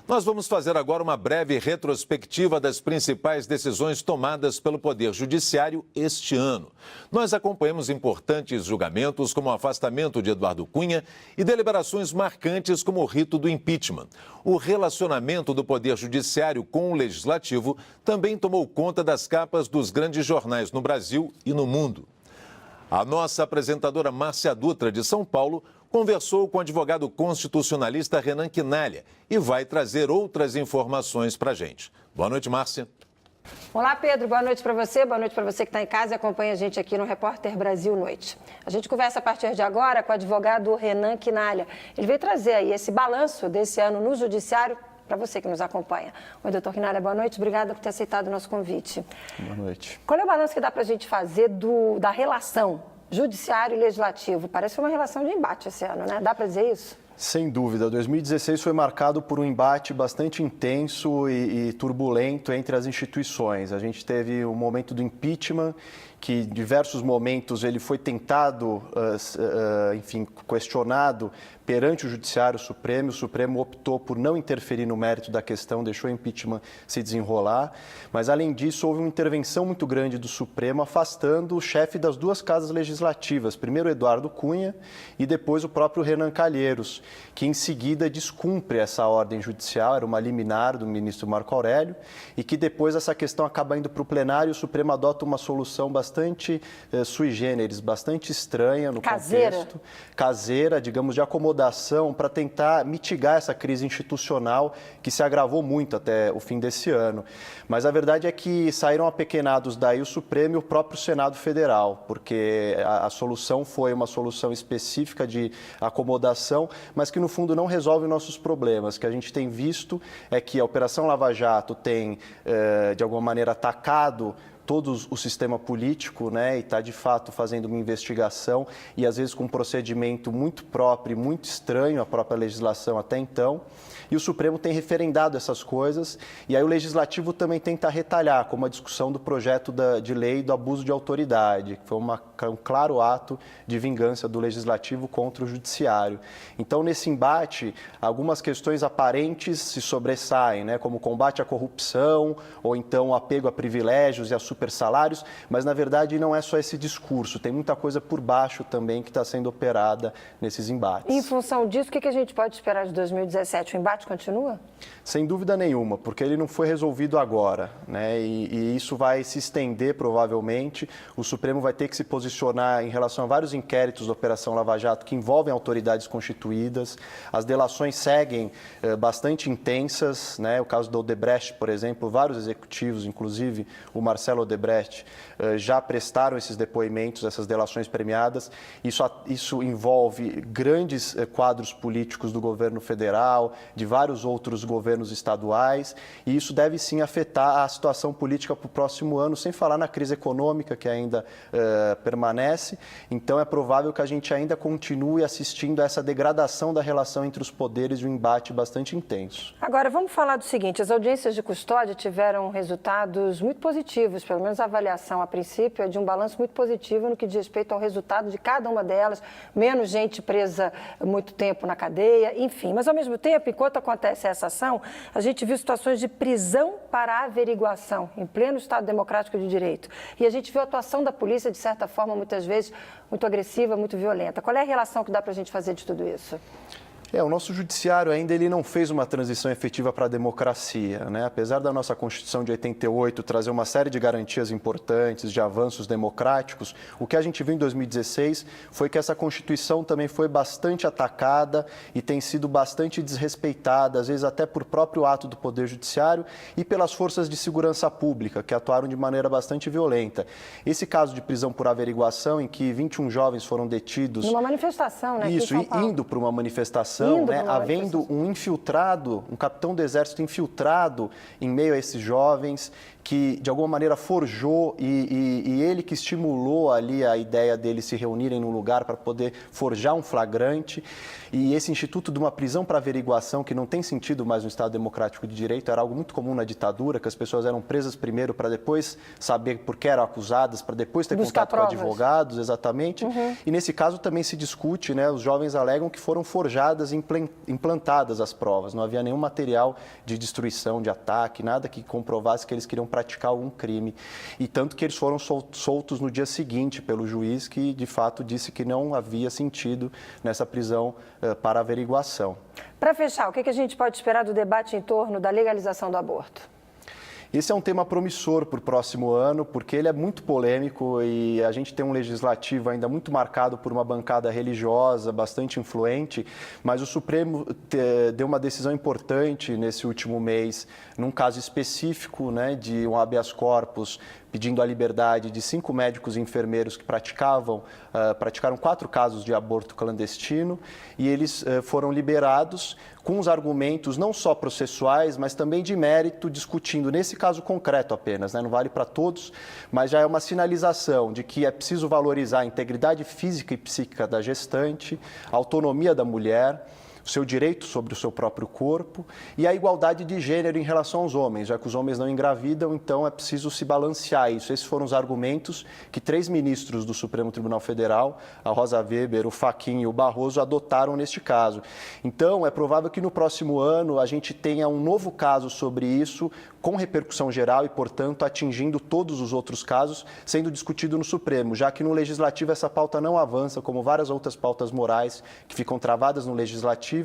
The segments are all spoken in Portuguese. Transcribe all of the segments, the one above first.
Nós vamos fazer agora uma breve retrospectiva das principais decisões tomadas pelo Poder Judiciário este ano. Nós acompanhamos importantes julgamentos, como o afastamento de Eduardo Cunha, e deliberações marcantes, como o rito do impeachment. O relacionamento do Poder Judiciário com o Legislativo também tomou conta das capas dos grandes jornais no Brasil e no mundo. A nossa apresentadora Márcia Dutra, de São Paulo, conversou com o advogado constitucionalista Renan Quinalha e vai trazer outras informações para a gente. Boa noite, Márcia. Olá, Pedro. Boa noite para você que está em casa e acompanha a gente aqui no Repórter Brasil Noite. A gente conversa a partir de agora com o advogado Renan Quinalha. Ele veio trazer aí esse balanço desse ano no Judiciário para você que nos acompanha. Oi, doutor Quinalha, boa noite. Obrigada por ter aceitado o nosso convite. Boa noite. Qual é o balanço que dá para a gente fazer da relação Judiciário e Legislativo? Parece uma relação de embate esse ano, né? Dá para dizer isso? Sem dúvida. 2016 foi marcado por um embate bastante intenso e turbulento entre as instituições. A gente teve o momento do impeachment, que em diversos momentos ele foi tentado, questionado perante o Judiciário Supremo. O Supremo optou por não interferir no mérito da questão, deixou o impeachment se desenrolar. Mas, além disso, houve uma intervenção muito grande do Supremo, afastando o chefe das duas casas legislativas, primeiro Eduardo Cunha e depois o próprio Renan Calheiros, que em seguida descumpre essa ordem judicial, era uma liminar do ministro Marco Aurélio, e que depois essa questão acaba indo para o plenário e o Supremo adota uma solução bastante sui generis, bastante estranha no contexto. Caseira, digamos, de acomodação para tentar mitigar essa crise institucional que se agravou muito até o fim desse ano. Mas a verdade é que saíram apequenados daí o Supremo e o próprio Senado Federal, porque a solução foi uma solução específica de acomodação, mas que no fundo não resolve nossos problemas. O que a gente tem visto é que a Operação Lava Jato tem, de alguma maneira, atacado todo o sistema político, né, e está de fato fazendo uma investigação e às vezes com um procedimento muito próprio e muito estranho à própria legislação até então. E o Supremo tem referendado essas coisas e aí o Legislativo também tenta retalhar, como a discussão do projeto de lei do abuso de autoridade, que foi um claro ato de vingança do Legislativo contra o Judiciário. Então, nesse embate, algumas questões aparentes se sobressaem, né, como o combate à corrupção ou então o apego a privilégios e a supersalários, mas na verdade não é só esse discurso, tem muita coisa por baixo também que está sendo operada nesses embates. Em função disso, o que a gente pode esperar de 2017? O embate continua? Sem dúvida nenhuma, porque ele não foi resolvido agora, né? E isso vai se estender provavelmente. O Supremo vai ter que se posicionar em relação a vários inquéritos da Operação Lava Jato que envolvem autoridades constituídas. As delações seguem bastante intensas, né? O caso do Odebrecht, por exemplo, vários executivos, inclusive o Marcelo Odebrecht, já prestaram esses depoimentos, essas delações premiadas. Isso envolve grandes quadros políticos do governo federal, de vários outros governos estaduais, e isso deve sim afetar a situação política para o próximo ano, sem falar na crise econômica que ainda permanece. Então é provável que a gente ainda continue assistindo a essa degradação da relação entre os poderes e um embate bastante intenso. Agora, vamos falar do seguinte: as audiências de custódia tiveram resultados muito positivos, pelo menos a avaliação a princípio é de um balanço muito positivo no que diz respeito ao resultado de cada uma delas, menos gente presa muito tempo na cadeia, enfim. Mas, ao mesmo tempo, enquanto acontece essa ação, a gente viu situações de prisão para averiguação, em pleno Estado Democrático de Direito. E a gente viu a atuação da polícia, de certa forma, muitas vezes, muito agressiva, muito violenta. Qual é a relação que dá para a gente fazer de tudo isso? O nosso judiciário ainda ele não fez uma transição efetiva para a democracia, né? Apesar da nossa Constituição de 88 trazer uma série de garantias importantes, de avanços democráticos, o que a gente viu em 2016 foi que essa Constituição também foi bastante atacada e tem sido bastante desrespeitada, às vezes até por próprio ato do Poder Judiciário e pelas forças de segurança pública, que atuaram de maneira bastante violenta. Esse caso de prisão por averiguação, em que 21 jovens foram detidos... Numa manifestação, né? Isso, indo para uma manifestação, né, havendo um infiltrado, um capitão do Exército infiltrado em meio a esses jovens que de alguma maneira forjou e ele que estimulou ali a ideia deles se reunirem num lugar para poder forjar um flagrante. E esse instituto de uma prisão para averiguação, que não tem sentido mais no Estado Democrático de Direito, era algo muito comum na ditadura, que as pessoas eram presas primeiro para depois saber por que eram acusadas, para depois ter buscar contato com provas. advogados, exatamente. E nesse caso também se discute, né, os jovens alegam que foram forjadas e implantadas as provas, não havia nenhum material de destruição, de ataque, nada que comprovasse que eles queriam praticar algum crime. E tanto que eles foram soltos no dia seguinte pelo juiz, que de fato disse que não havia sentido nessa prisão para averiguação. Para fechar, o que a gente pode esperar do debate em torno da legalização do aborto? Esse é um tema promissor para o próximo ano, porque ele é muito polêmico e a gente tem um legislativo ainda muito marcado por uma bancada religiosa bastante influente, mas o Supremo deu uma decisão importante nesse último mês, num caso específico, né, de um habeas corpus pedindo a liberdade de 5 médicos e enfermeiros que praticaram 4 casos de aborto clandestino, e eles foram liberados com os argumentos não só processuais, mas também de mérito, discutindo nesse caso concreto apenas, né? Não vale para todos, mas já é uma sinalização de que é preciso valorizar a integridade física e psíquica da gestante, a autonomia da mulher, o seu direito sobre o seu próprio corpo e a igualdade de gênero em relação aos homens, já que os homens não engravidam, então é preciso se balancear isso. Esses foram os argumentos que 3 ministros do Supremo Tribunal Federal, a Rosa Weber, o Fachin e o Barroso, adotaram neste caso. Então, é provável que no próximo ano a gente tenha um novo caso sobre isso, com repercussão geral e, portanto, atingindo todos os outros casos, sendo discutido no Supremo, já que no Legislativo essa pauta não avança, como várias outras pautas morais que ficam travadas no Legislativo,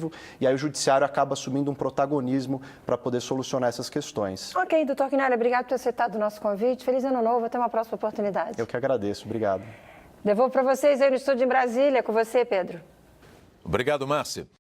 e aí o Judiciário acaba assumindo um protagonismo para poder solucionar essas questões. Ok, doutor Quinalha, obrigado por ter aceitado o nosso convite. Feliz Ano Novo, até uma próxima oportunidade. Eu que agradeço, obrigado. Devolvo para vocês aí no estúdio em Brasília, com você, Pedro. Obrigado, Márcia.